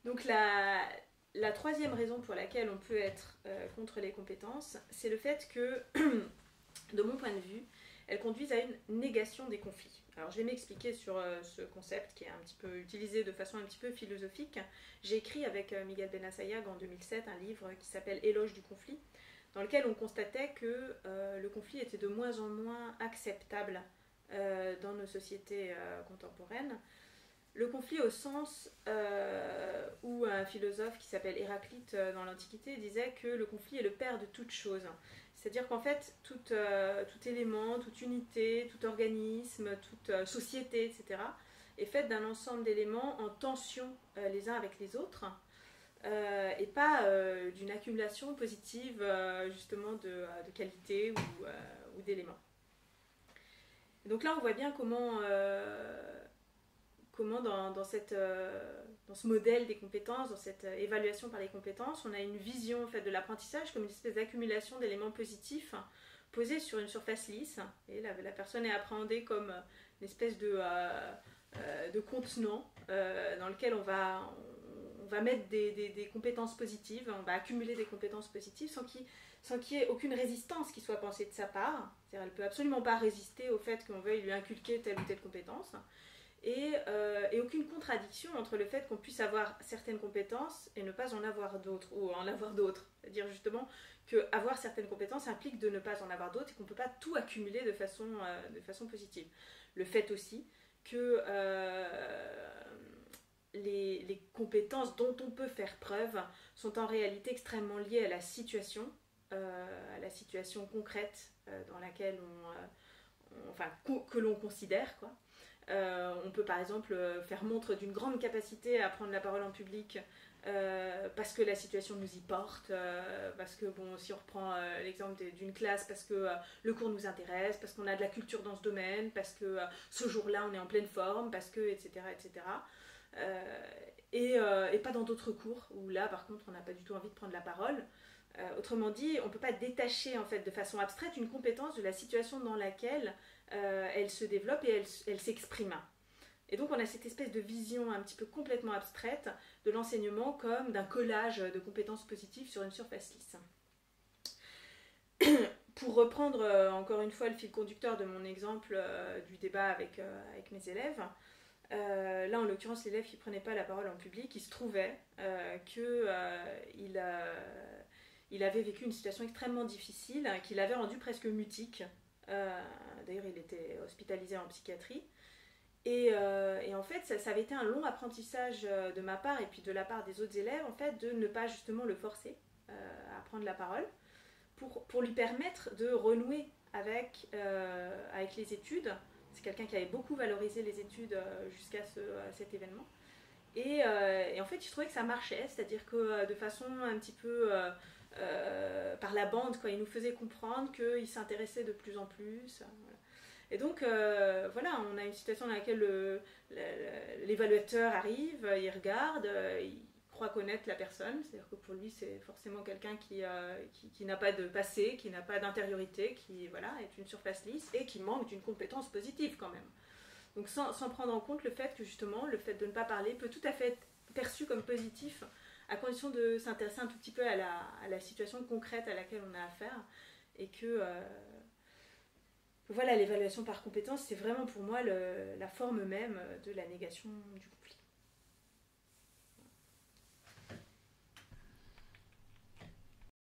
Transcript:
Donc la troisième raison pour laquelle on peut être contre les compétences, c'est le fait que, de mon point de vue, elles conduisent à une négation des conflits. Alors je vais m'expliquer sur ce concept qui est un petit peu utilisé de façon un petit peu philosophique. J'ai écrit avec Miguel Benassayag en 2007 un livre qui s'appelle Éloge du conflit, dans lequel on constatait que le conflit était de moins en moins acceptable dans nos sociétés contemporaines. Le conflit au sens où un philosophe qui s'appelle Héraclite dans l'Antiquité disait que le conflit est le père de toute chose. C'est-à-dire qu'en fait, tout élément, toute unité, tout organisme, toute société, etc., est faite d'un ensemble d'éléments en tension les uns avec les autres, et pas d'une accumulation positive justement de qualité ou d'éléments. Donc là, on voit bien comment dans ce modèle des compétences, dans cette évaluation par les compétences, on a une vision en fait, de l'apprentissage comme une espèce d'accumulation d'éléments positifs posés sur une surface lisse. Et la personne est appréhendée comme une espèce de contenant dans lequel on va mettre des compétences positives, on va accumuler des compétences positives sans qu'il y ait aucune résistance qui soit pensée de sa part. C'est-à-dire elle ne peut absolument pas résister au fait qu'on veuille lui inculquer telle ou telle compétence. Et aucune contradiction entre le fait qu'on puisse avoir certaines compétences et ne pas en avoir d'autres, ou en avoir d'autres. C'est-à-dire justement qu'avoir certaines compétences implique de ne pas en avoir d'autres et qu'on ne peut pas tout accumuler de façon positive. Le fait aussi que les compétences dont on peut faire preuve sont en réalité extrêmement liées à la situation concrète dans laquelle que l'on considère, quoi. On peut par exemple faire montre d'une grande capacité à prendre la parole en public parce que la situation nous y porte, parce que bon, si on reprend l'exemple d'une classe, parce que le cours nous intéresse, parce qu'on a de la culture dans ce domaine, parce que ce jour-là on est en pleine forme, parce que etc. etc. Et pas dans d'autres cours où là par contre on n'a pas du tout envie de prendre la parole. Autrement dit, on ne peut pas détacher en fait, de façon abstraite une compétence de la situation dans laquelle elle se développe et elle s'exprime. Et donc on a cette espèce de vision un petit peu complètement abstraite de l'enseignement comme d'un collage de compétences positives sur une surface lisse. Pour reprendre encore une fois le fil conducteur de mon exemple du débat avec mes élèves, là en l'occurrence l'élève qui ne prenait pas la parole en public, il se trouvait il avait vécu une situation extrêmement difficile qui l'avait rendu presque mutique. D'ailleurs il était hospitalisé en psychiatrie. Et en fait ça avait été un long apprentissage de ma part et puis de la part des autres élèves en fait, de ne pas justement le forcer à prendre la parole pour lui permettre de renouer avec les études. C'est quelqu'un qui avait beaucoup valorisé les études jusqu'à cet événement. Et en fait, je trouvais que ça marchait, c'est-à-dire que de façon un petit peu par la bande, quoi, il nous faisait comprendre qu'il s'intéressait de plus en plus. Voilà. Et donc, voilà, on a une situation dans laquelle l'évaluateur arrive, il regarde, il croit connaître la personne, c'est-à-dire que pour lui, c'est forcément quelqu'un qui n'a pas de passé, qui n'a pas d'intériorité, qui voilà, est une surface lisse et qui manque d'une compétence positive quand même. Donc sans prendre en compte le fait que justement, le fait de ne pas parler peut tout à fait être perçu comme positif à condition de s'intéresser un tout petit peu à la situation concrète à laquelle on a affaire et que voilà, l'évaluation par compétence, c'est vraiment pour moi la forme même de la négation du conflit.